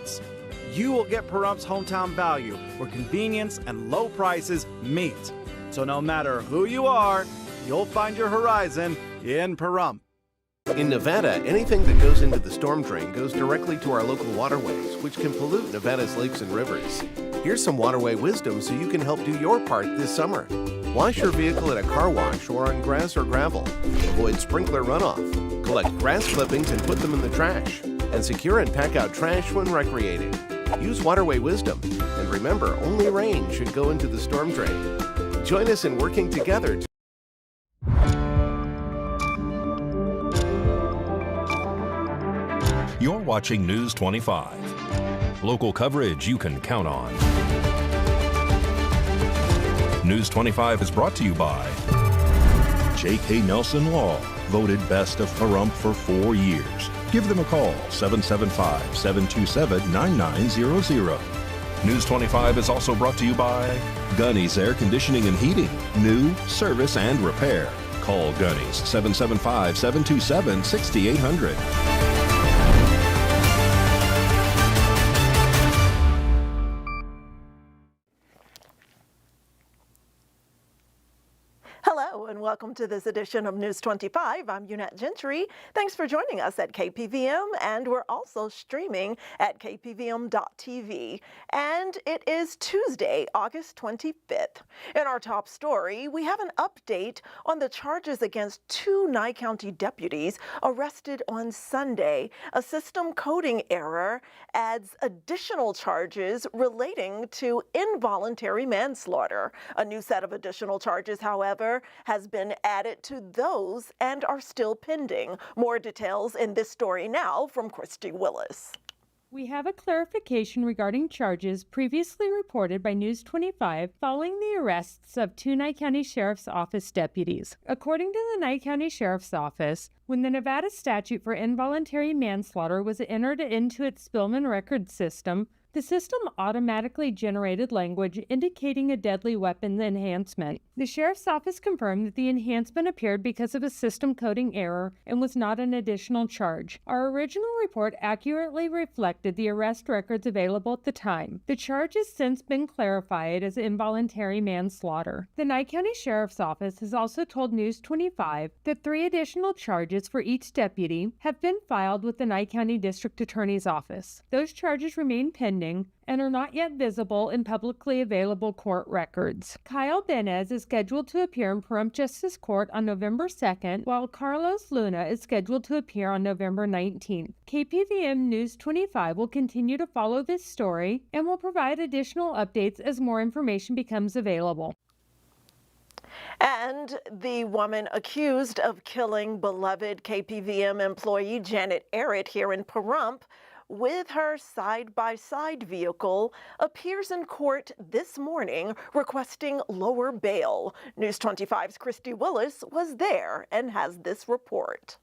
Advertisements. You will get Pahrumph's hometown value, where convenience and low prices meet. So no matter who you are, you'll find your horizon in Pahrump. In Nevada, anything that goes into the storm drain goes directly to our local waterways, which can pollute Nevada's lakes and rivers. Here's some waterway wisdom so you can help do your part this summer. Wash your vehicle at a car wash or on grass or gravel. Avoid sprinkler runoff. Collect grass clippings and put them in the trash. And secure and pack out trash when recreating. Use waterway wisdom. And remember, only rain should go into the storm drain. Join us in working together. You're watching News 25. Local coverage you can count on. News 25 is brought to you by J.K. Nelson Law, voted best of Pahrump for 4 years. Give them a call, 775-727-9900. News 25 is also brought to you by Gunny's Air Conditioning and Heating. New, service, and repair. Call Gunny's, 775-727-6800. Hello and welcome to this edition of News 25. I'm Unette Gentry. Thanks for joining us at KPVM, and we're also streaming at kpvm.tv. And it is Tuesday, August 25th. In our top story, we have an update on the charges against 2 Nye County deputies arrested on Sunday. A system coding error adds additional charges relating to involuntary manslaughter. A new set of additional charges, however, has been added to those and are still pending. More details in this story now from Cristy Willis. We have a clarification regarding charges previously reported by News 25 following the arrests of 2 Nye County Sheriff's Office deputies. According to the Nye County Sheriff's Office, when the Nevada statute for involuntary manslaughter was entered into its Spillman record system, the system automatically generated language indicating a deadly weapon enhancement. The Sheriff's Office confirmed that the enhancement appeared because of a system coding error and was not an additional charge. Our original report accurately reflected the arrest records available at the time. The charge has since been clarified as involuntary manslaughter. The Nye County Sheriff's Office has also told News 25 that 3 additional charges for each deputy have been filed with the Nye County District Attorney's Office. Those charges remain pending and are not yet visible in publicly available court records. Kyle Benez is scheduled to appear in Pahrump Justice Court on November 2nd, while Carlos Luna is scheduled to appear on November 19th. KPVM News 25 will continue to follow this story and will provide additional updates as more information becomes available. And the woman accused of killing beloved KPVM employee Janet Errett here in Pahrump with her side-by-side vehicle appears in court this morning requesting lower bail. News 25's Cristy Willis was there and has this report.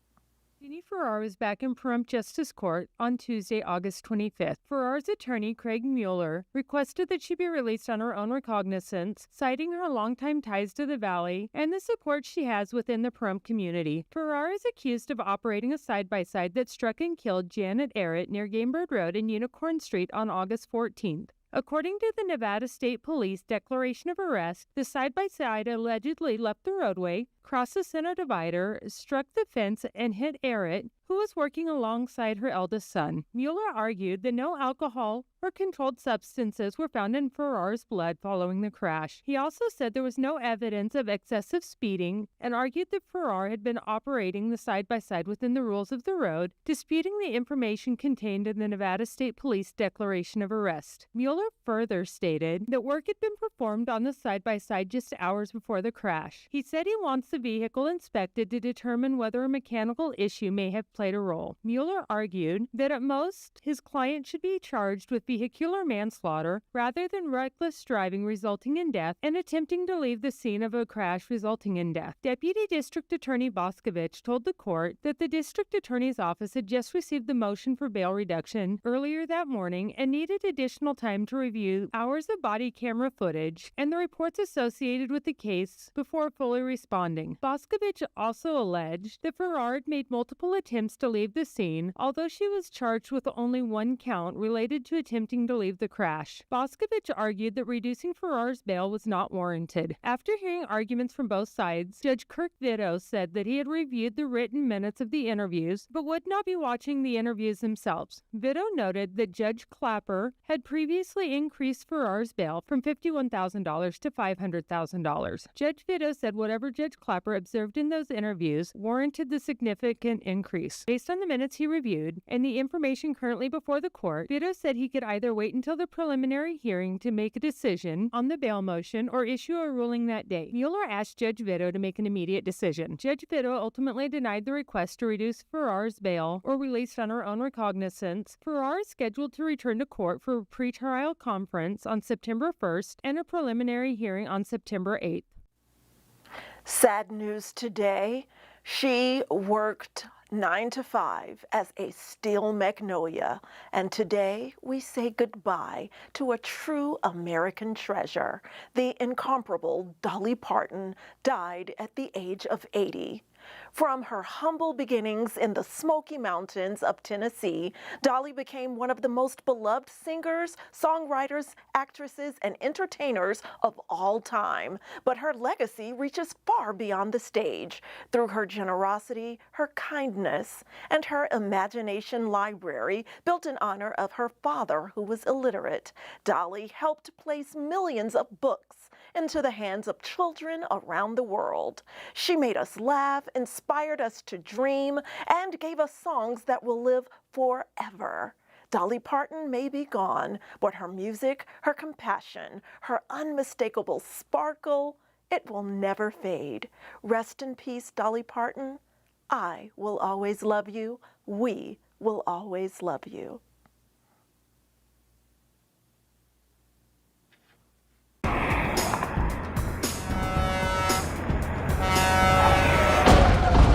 Penny Ferrar was back in Pahrump Justice Court on Tuesday, August 25th. Ferrar's attorney, Craig Mueller, requested that she be released on her own recognizance, citing her longtime ties to the Valley and the support she has within the Pahrump community. Ferrar is accused of operating a side-by-side that struck and killed Janet Errett near Gamebird Road and Unicorn Street on August 14th. According to the Nevada State Police declaration of arrest, the side-by-side allegedly left the roadway, crossed the center divider, struck the fence, and hit Errett, who was working alongside her eldest son. Mueller argued that no alcohol or controlled substances were found in Ferrar's blood following the crash. He also said there was no evidence of excessive speeding and argued that Ferrar had been operating the side-by-side within the rules of the road, disputing the information contained in the Nevada State Police declaration of arrest. Mueller further stated that work had been performed on the side-by-side just hours before the crash. He said he wants the vehicle inspected to determine whether a mechanical issue may have played a role. Mueller argued that at most, his client should be charged with vehicular manslaughter rather than reckless driving resulting in death and attempting to leave the scene of a crash resulting in death. Deputy District Attorney Boscovich told the court that the District Attorney's Office had just received the motion for bail reduction earlier that morning and needed additional time to review hours of body camera footage and the reports associated with the case before fully responding. Boscovich also alleged that Ferrar made multiple attempts attempts to leave the scene, although she was charged with only one count related to attempting to leave the crash. Boscovich argued that reducing Ferrar's bail was not warranted. After hearing arguments from both sides, Judge Kirk Vito said that he had reviewed the written minutes of the interviews, but would not be watching the interviews themselves. Vito noted that Judge Clapper had previously increased Ferrar's bail from $51,000 to $500,000. Judge Vito said whatever Judge Clapper observed in those interviews warranted the significant increase. Based on the minutes he reviewed and the information currently before the court, Vito said he could either wait until the preliminary hearing to make a decision on the bail motion or issue a ruling that day. Mueller asked Judge Vito to make an immediate decision. Judge Vito ultimately denied the request to reduce Ferrar's bail or released on her own recognizance. Ferrar is scheduled to return to court for a pretrial conference on September 1st and a preliminary hearing on September 8th. Sad news today. She worked 9 to 5 as a steel magnolia, and today we say goodbye to a true American treasure. The incomparable Dolly Parton died at the age of 80. From her humble beginnings in the Smoky Mountains of Tennessee, Dolly became one of the most beloved singers, songwriters, actresses, and entertainers of all time. But her legacy reaches far beyond the stage. Through her generosity, her kindness, and her imagination library built in honor of her father, who was illiterate, Dolly helped place millions of books into the hands of children around the world. She made us laugh, inspired us to dream, and gave us songs that will live forever. Dolly Parton may be gone, but her music, her compassion, her unmistakable sparkle, it will never fade. Rest in peace, Dolly Parton. I will always love you. We will always love you.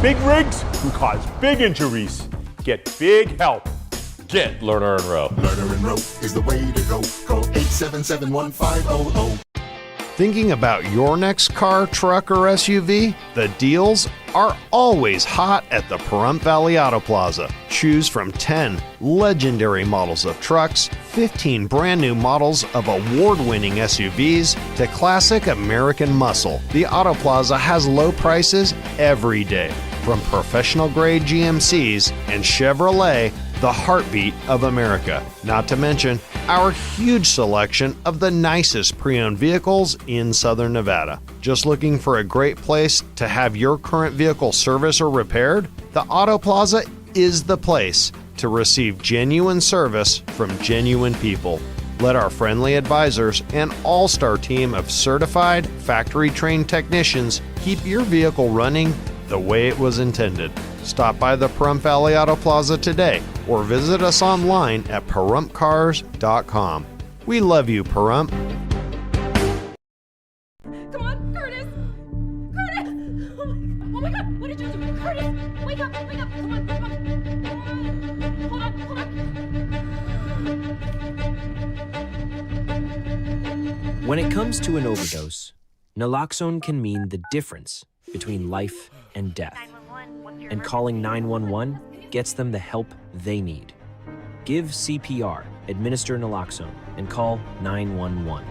Big rigs can cause big injuries. Get big help. Get Lerner and Rowe. Lerner and Rowe is the way to go. Call 877-1500. Thinking about your next car, truck, or SUV? The deals are always hot at the Pahrump Valley Auto Plaza. Choose from 10 legendary models of trucks, 15 brand new models of award-winning SUVs, to classic American muscle. The Auto Plaza has low prices every day, from professional-grade GMCs and Chevrolet, the heartbeat of America. Not to mention our huge selection of the nicest pre-owned vehicles in Southern Nevada. Just looking for a great place to have your current vehicle serviced or repaired? The Auto Plaza is the place to receive genuine service from genuine people. Let our friendly advisors and all-star team of certified, factory-trained technicians keep your vehicle running the way it was intended. Stop by the Pahrump Valley Auto Plaza today or visit us online at PahrumpCars.com. We love you, Pahrump. Come on, Curtis! Curtis! Oh my God, what did you do? Curtis, wake up, come on, come on. Hold on. When it comes to an overdose, naloxone can mean the difference between life and death. And calling 911 gets them the help they need. Give CPR, administer naloxone, and call 911.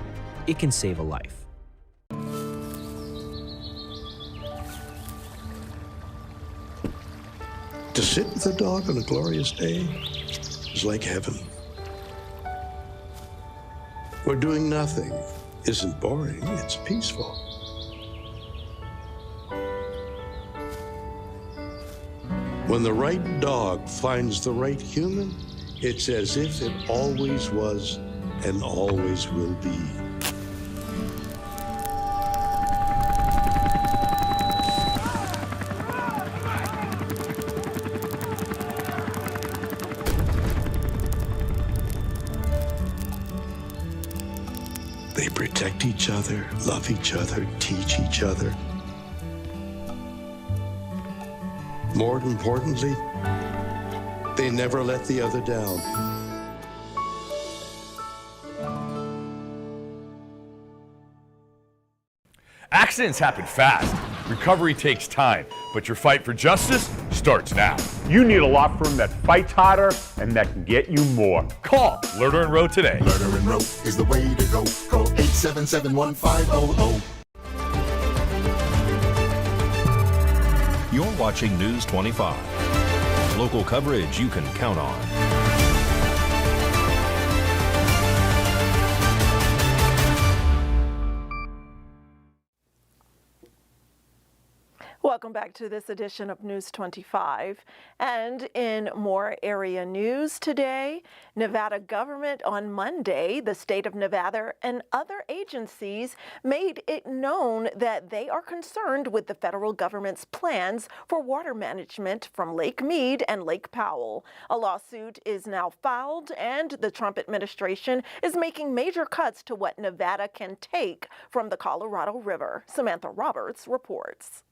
It can save a life. To sit with a dog on a glorious day is like heaven. Where doing nothing isn't boring, it's peaceful. When the right dog finds the right human, it's as if it always was and always will be. They protect each other, love each other, teach each other. More importantly, they never let the other down. Accidents happen fast. Recovery takes time, but your fight for justice starts now. You need a law firm that fights harder and that can get you more. Call Lerner and Rowe today. Lerner and Rowe is the way to go. Call 877-1500. You're watching News 25. Local coverage you can count on. Welcome back to this edition of News 25. And in more area news today, Nevada government on Monday, the state of Nevada and other agencies made it known that they are concerned with the federal government's plans for water management from Lake Mead and Lake Powell. A lawsuit is now filed, and the Trump administration is making major cuts to what Nevada can take from the Colorado River. Samantha Roberts reports.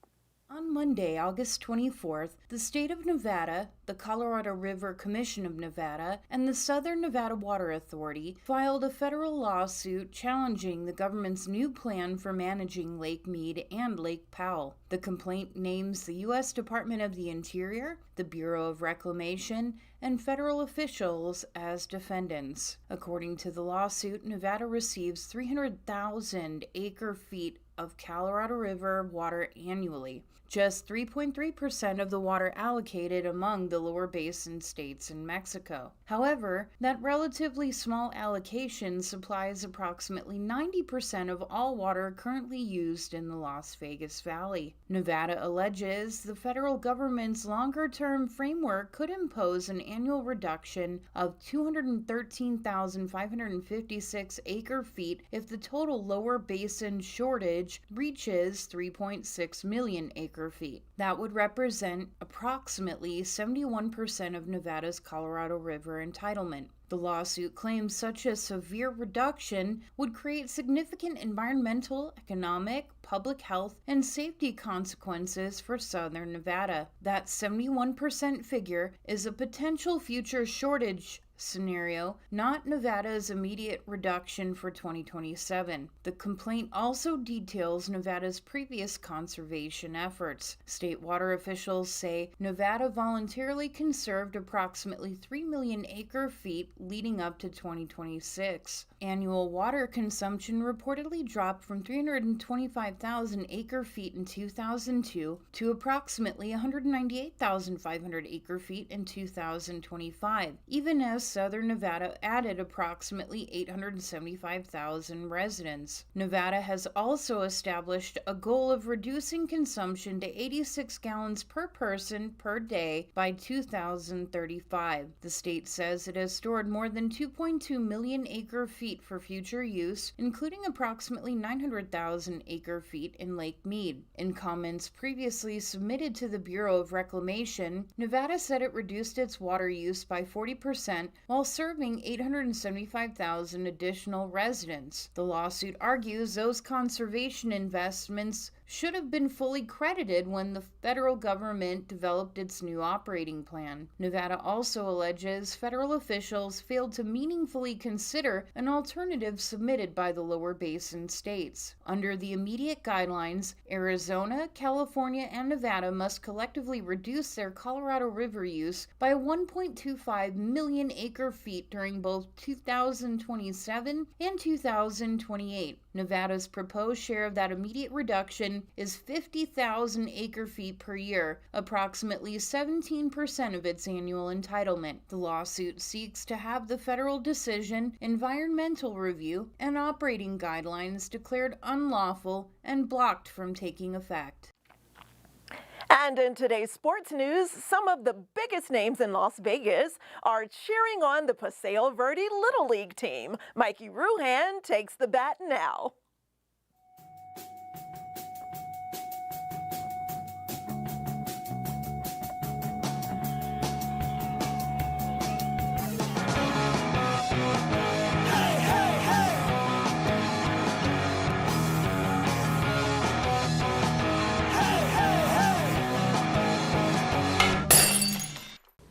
On Monday, August 24th, the state of Nevada, the Colorado River Commission of Nevada, and the Southern Nevada Water Authority filed a federal lawsuit challenging the government's new plan for managing Lake Mead and Lake Powell. The complaint names the U.S. Department of the Interior, the Bureau of Reclamation, and federal officials as defendants. According to the lawsuit, Nevada receives 300,000 acre-feet of Colorado River water annually, just 3.3% of the water allocated among the lower basin states in Mexico. However, that relatively small allocation supplies approximately 90% of all water currently used in the Las Vegas Valley. Nevada alleges the federal government's longer-term framework could impose an annual reduction of 213,556 acre-feet if the total lower basin shortage reaches 3.6 million acre-feet. That would represent approximately 71% of Nevada's Colorado River entitlement. The lawsuit claims such a severe reduction would create significant environmental, economic, public health, and safety consequences for southern Nevada. That 71% figure is a potential future shortage scenario, not Nevada's immediate reduction for 2027. The complaint also details Nevada's previous conservation efforts. State water officials say Nevada voluntarily conserved approximately 3 million acre-feet leading up to 2026. Annual water consumption reportedly dropped from 325,000 acre-feet in 2002 to approximately 198,500 acre-feet in 2025, even as Southern Nevada added approximately 875,000 residents. Nevada has also established a goal of reducing consumption to 86 gallons per person per day by 2035. The state says it has stored more than 2.2 million acre-feet for future use, including approximately 900,000 acre-feet in Lake Mead. In comments previously submitted to the Bureau of Reclamation, Nevada said it reduced its water use by 40% while serving 875,000 additional residents. The lawsuit argues those conservation investments should have been fully credited when the federal government developed its new operating plan. Nevada also alleges federal officials failed to meaningfully consider an alternative submitted by the lower basin states. Under the immediate guidelines, Arizona, California, and Nevada must collectively reduce their Colorado River use by 1.25 million acre-feet during both 2027 and 2028. Nevada's proposed share of that immediate reduction is 50,000 acre-feet per year, approximately 17% of its annual entitlement. The lawsuit seeks to have the federal decision, environmental review, and operating guidelines declared unlawful and blocked from taking effect. And in today's sports news, some of the biggest names in Las Vegas are cheering on the Paseo Verde Little League team. Mikey Ruhan takes the bat now.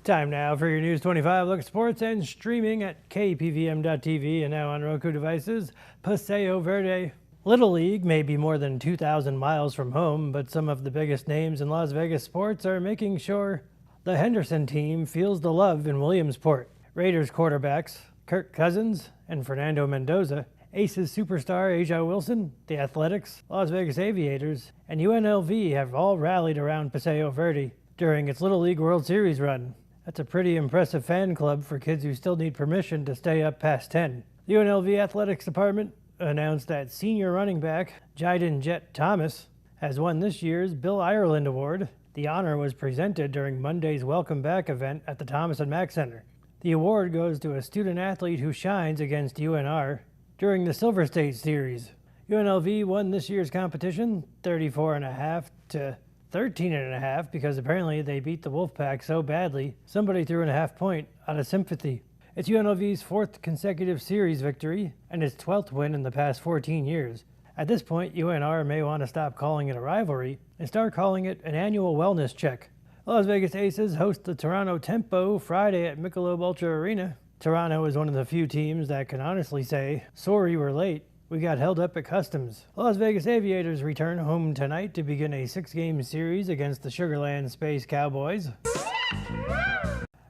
Time now for your News 25 look at sports and streaming at KPVM.TV and now on Roku devices. Paseo Verde Little League may be more than 2,000 miles from home, but some of the biggest names in Las Vegas sports are making sure the Henderson team feels the love in Williamsport. Raiders quarterbacks Kirk Cousins and Fernando Mendoza, Aces superstar Aja Wilson, the Athletics, Las Vegas Aviators, and UNLV have all rallied around Paseo Verde during its Little League World Series run. That's a pretty impressive fan club for kids who still need permission to stay up past 10. The UNLV Athletics Department announced that senior running back Jayden Jet Thomas has won this year's Bill Ireland Award. The honor was presented during Monday's Welcome Back event at the Thomas and Mack Center. The award goes to a student athlete who shines against UNR during the Silver State Series. UNLV won this year's competition 34.5 to 13.5 because apparently they beat the Wolfpack so badly somebody threw in a half point out of sympathy. It's UNLV's 4th consecutive series victory and its 12th win in the past 14 years. At this point, UNR may want to stop calling it a rivalry and start calling it an annual wellness check. Las Vegas Aces host the Toronto Tempo Friday at Michelob Ultra Arena. Toronto is one of the few teams that can honestly say, sorry we're late. We got held up at customs. Las Vegas Aviators return home tonight to begin a 6-game series against the Sugarland Space Cowboys.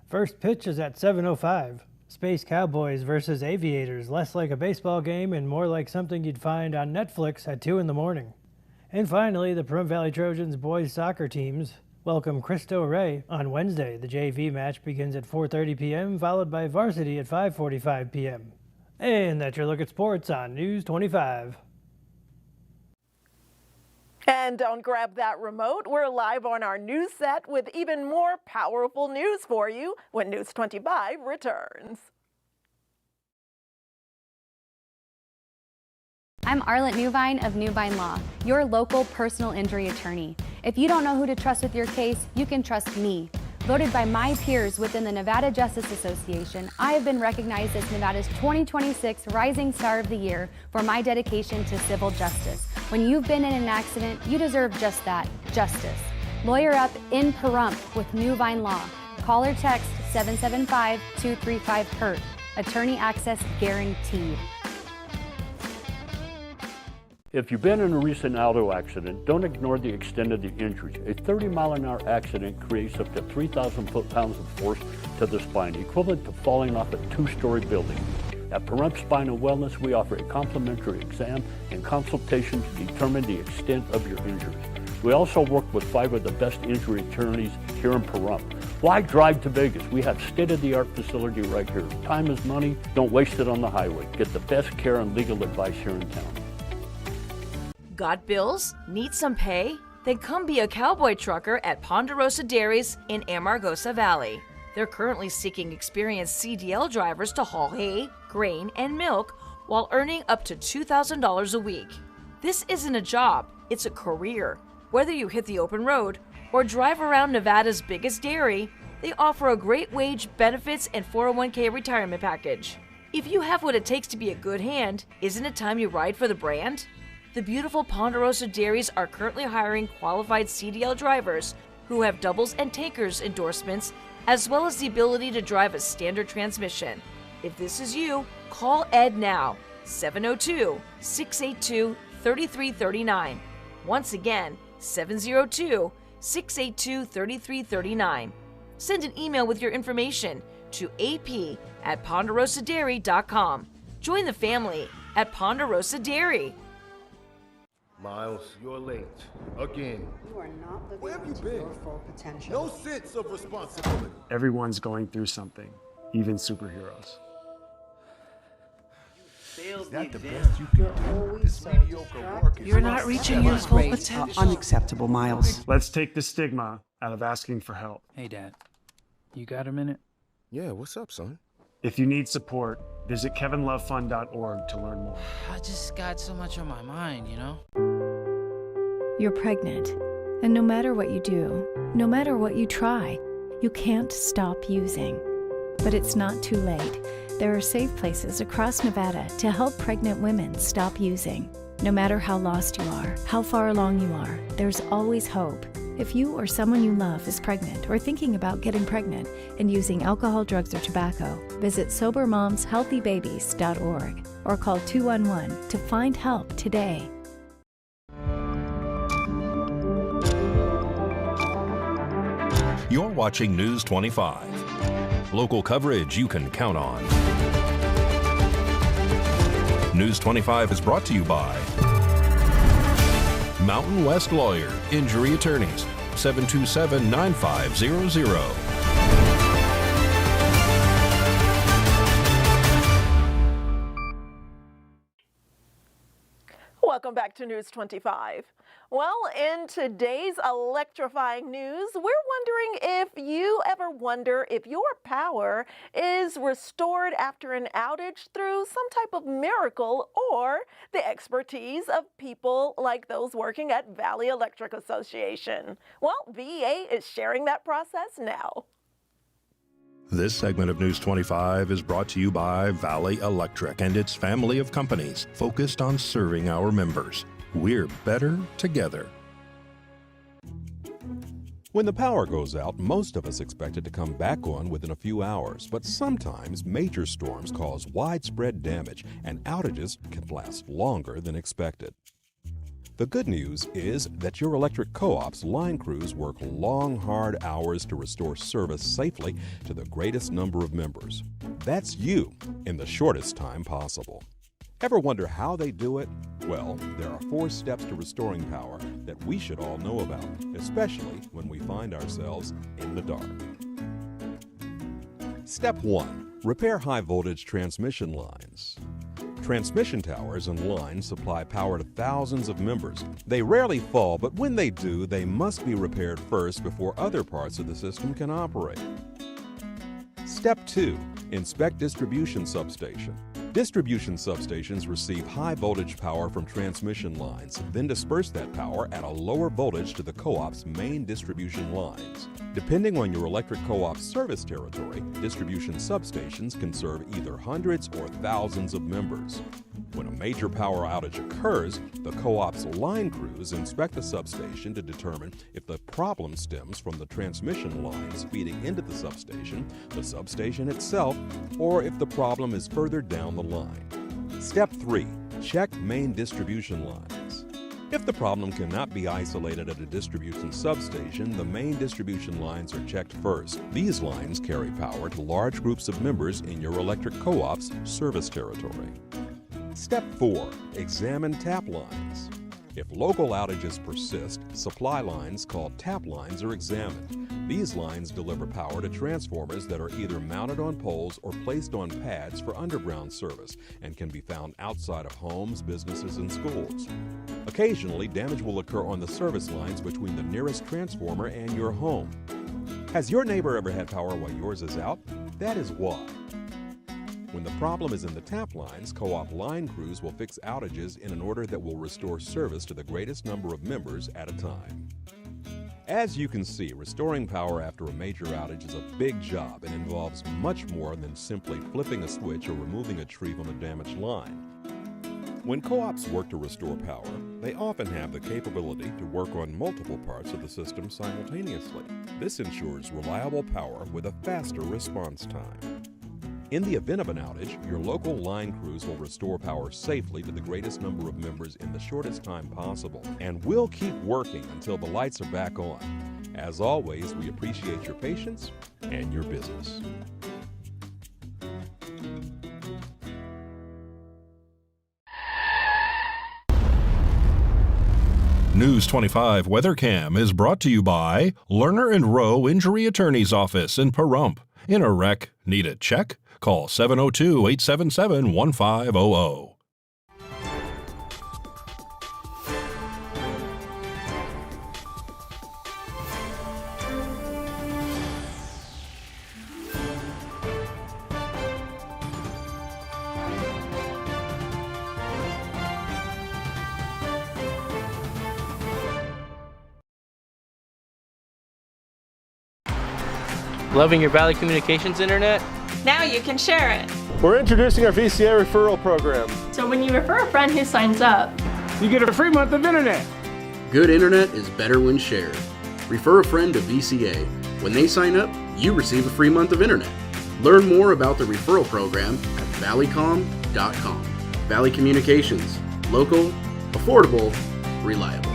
First pitch is at 7:05. Space Cowboys versus Aviators, less like a baseball game and more like something you'd find on Netflix at 2 in the morning. And finally, the Pahrump Valley Trojans boys soccer teams welcome Cristo Rey on Wednesday. The JV match begins at 4:30 p.m., followed by varsity at 5:45 p.m. And that's your look at sports on News 25. And don't grab that remote. We're live on our news set with even more powerful news for you when News 25 returns. I'm Arlette Newvine of Newvine Law, your local personal injury attorney. If you don't know who to trust with your case, you can trust me. Voted by my peers within the Nevada Justice Association, I have been recognized as Nevada's 2026 Rising Star of the Year for my dedication to civil justice. When you've been in an accident, you deserve just that, justice. Lawyer up in Pahrump with Newvine Law. Call or text 775-235-HURT. Attorney access guaranteed. If you've been in a recent auto accident, don't ignore the extent of the injuries. A 30-mile-an-hour accident creates up to 3,000 foot-pounds of force to the spine, equivalent to falling off a 2-story building. At Pahrump Spine and Wellness, we offer a complimentary exam and consultation to determine the extent of your injuries. We also work with 5 of the best injury attorneys here in Pahrump. Why drive to Vegas? We have state-of-the-art facility right here. Time is money. Don't waste it on the highway. Get the best care and legal advice here in town. Got bills? Need some pay? Then come be a cowboy trucker at Ponderosa Dairies in Amargosa Valley. They're currently seeking experienced CDL drivers to haul hay, grain, and milk while earning up to $2,000 a week. This isn't a job, it's a career. Whether you hit the open road or drive around Nevada's biggest dairy, they offer a great wage, benefits, and 401k retirement package. If you have what it takes to be a good hand, isn't it time you ride for the brand? The beautiful Ponderosa Dairies are currently hiring qualified CDL drivers who have doubles and tankers endorsements, as well as the ability to drive a standard transmission. If this is you, call Ed now, 702-682-3339. Once again, 702-682-3339. Send an email with your information to ap@ponderosadairy.com. Join the family at Ponderosa Dairy. Miles, you're late. Again. You are not Where have living you to been? your full potential. No sense of responsibility. Everyone's going through something, even superheroes. Is that the best you can do? This mediocre work is You're not reaching your full potential. Unacceptable, Miles. Let's take the stigma out of asking for help. Hey, Dad. You got a minute? Yeah, what's up, son? If you need support, visit kevinlovefund.org to learn more. I just got so much on my mind, you know? You're pregnant, and no matter what you do, no matter what you try, you can't stop using. But it's not too late. There are safe places across Nevada to help pregnant women stop using. No matter how lost you are, how far along you are, there's always hope. If you or someone you love is pregnant or thinking about getting pregnant and using alcohol, drugs, or tobacco, visit SoberMomsHealthyBabies.org or call 211 to find help today. You're watching News 25. Local coverage you can count on. News 25 is brought to you by Mountain West Lawyer, Injury Attorneys, 727-9500. Welcome back to News 25. Well, in today's electrifying news, we're wondering if you ever wonder if your power is restored after an outage through some type of miracle or the expertise of people like those working at Valley Electric Association. Well, VEA is sharing that process now. This segment of News 25 is brought to you by Valley Electric and its family of companies focused on serving our members. We're better together. When the power goes out, most of us expect it to come back on within a few hours, but sometimes major storms cause widespread damage and outages can last longer than expected. The good news is that your electric co-op's line crews work long, hard hours to restore service safely to the greatest number of members. That's you in the shortest time possible. Ever wonder how they do it? Well, there are 4 steps to restoring power that we should all know about, especially when we find ourselves in the dark. Step 1. Repair high-voltage transmission lines. Transmission towers and lines supply power to thousands of members. They rarely fall, but when they do, they must be repaired first before other parts of the system can operate. Step 2. Inspect distribution substation. Distribution substations receive high voltage power from transmission lines, then disperse that power at a lower voltage to the co-op's main distribution lines. Depending on your electric co-op's service territory, distribution substations can serve either hundreds or thousands of members. When a major power outage occurs, the co-op's line crews inspect the substation to determine if the problem stems from the transmission lines feeding into the substation itself, or if the problem is further down the line. Step 3. Check main distribution lines. If the problem cannot be isolated at a distribution substation, the main distribution lines are checked first. These lines carry power to large groups of members in your electric co-op's service territory. Step 4. Examine tap lines. If local outages persist, supply lines called tap lines are examined. These lines deliver power to transformers that are either mounted on poles or placed on pads for underground service and can be found outside of homes, businesses, and schools. Occasionally, damage will occur on the service lines between the nearest transformer and your home. Has your neighbor ever had power while yours is out? That is why. When the problem is in the tap lines, co-op line crews will fix outages in an order that will restore service to the greatest number of members at a time. As you can see, restoring power after a major outage is a big job and involves much more than simply flipping a switch or removing a tree from a damaged line. When co-ops work to restore power, they often have the capability to work on multiple parts of the system simultaneously. This ensures reliable power with a faster response time. In the event of an outage, your local line crews will restore power safely to the greatest number of members in the shortest time possible, and we'll keep working until the lights are back on. As always, we appreciate your patience and your business. News 25 WeatherCam is brought to you by Lerner and Rowe Injury Attorney's Office in Pahrump. In a wreck, need a check? Call 702-877-1500. Loving your Valley Communications internet? Now you can share it. We're introducing our VCA referral program. So when you refer a friend who signs up, you get a free month of internet. Good internet is better when shared. Refer a friend to VCA. When they sign up, you receive a free month of internet. Learn more about the referral program at valleycom.com. Valley Communications. Local, affordable, reliable.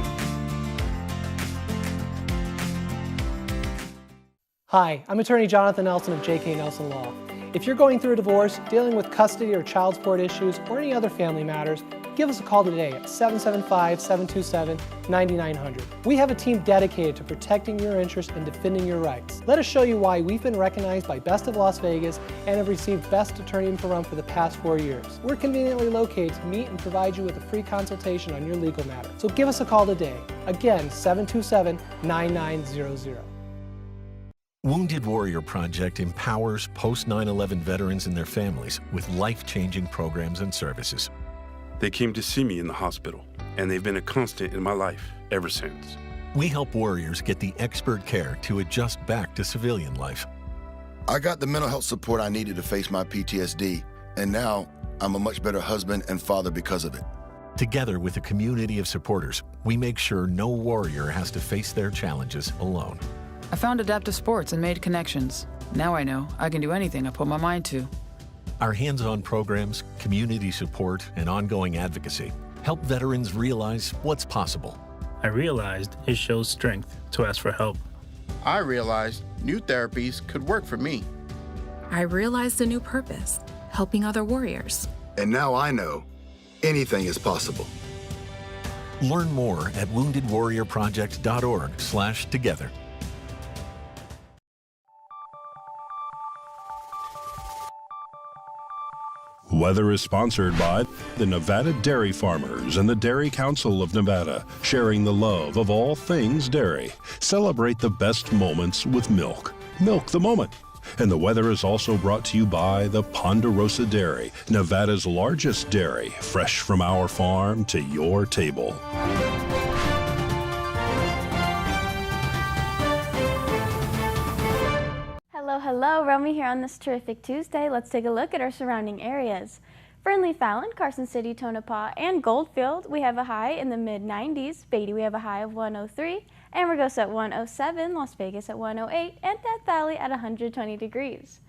Hi, I'm attorney Jonathan Nelson of J.K. Nelson Law. If you're going through a divorce, dealing with custody or child support issues, or any other family matters, give us a call today at 775-727-9900. We have a team dedicated to protecting your interests and defending your rights. Let us show you why we've been recognized by Best of Las Vegas and have received Best Attorney in Pahrump for the past 4 years. We're conveniently located to meet and provide you with a free consultation on your legal matter. So give us a call today. Again, 727-9900. Wounded Warrior Project empowers post-9/11 veterans and their families with life-changing programs and services. They came to see me in the hospital, and they've been a constant in my life ever since. We help warriors get the expert care to adjust back to civilian life. I got the mental health support I needed to face my PTSD, and now I'm a much better husband and father because of it. Together with a community of supporters, we make sure no warrior has to face their challenges alone. I found adaptive sports and made connections. Now I know I can do anything I put my mind to. Our hands-on programs, community support, and ongoing advocacy help veterans realize what's possible. I realized it shows strength to ask for help. I realized new therapies could work for me. I realized a new purpose, helping other warriors. And now I know anything is possible. Learn more at woundedwarriorproject.org/together. Weather is sponsored by the Nevada Dairy Farmers and the Dairy Council of Nevada, sharing the love of all things dairy. Celebrate the best moments with milk. Milk the moment. And the weather is also brought to you by the Ponderosa Dairy, Nevada's largest dairy, fresh from our farm to your table. Hello, Romy here on this terrific Tuesday. Let's take a look at our surrounding areas. Fernley, Fallon, Carson City, Tonopah, and Goldfield, we have a high in the mid-90s. Beatty, we have a high of 103. Amargosa at 107, Las Vegas at 108, and Death Valley at 120 degrees.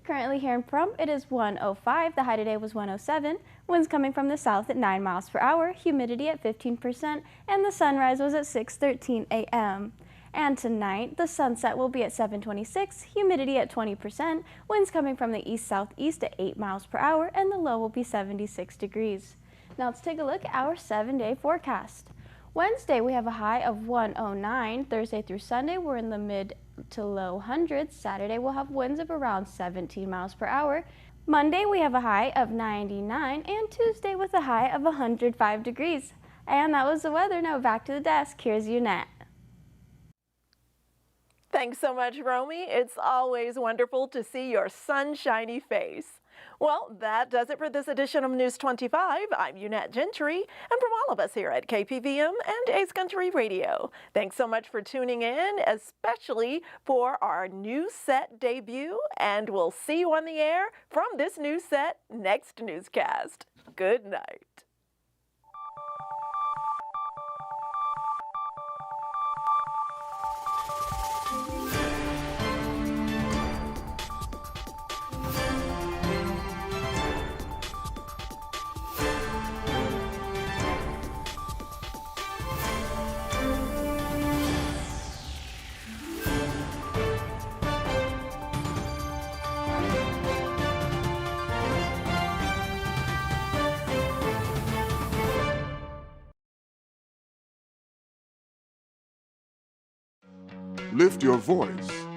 Currently here in Pahrump, it is 105. The high today was 107. Winds coming from the south at 9 miles per hour, humidity at 15%, and the sunrise was at 6:13 a.m. And tonight, the sunset will be at 7:26, humidity at 20%, winds coming from the east-southeast at 8 miles per hour, and the low will be 76 degrees. Now let's take a look at our 7-day forecast. Wednesday, we have a high of 109. Thursday through Sunday, we're in the mid to low hundreds. Saturday, we'll have winds of around 17 miles per hour. Monday, we have a high of 99, and Tuesday with a high of 105 degrees. And that was the weather. Now back to the desk. Here's Unette. Thanks so much, Romy. It's always wonderful to see your sunshiny face. Well, that does it for this edition of News 25. I'm Unette Gentry, and from all of us here at KPVM and Ace Country Radio, thanks so much for tuning in, especially for our new set debut, and we'll see you on the air from this new set next newscast. Good night. Lift your voice.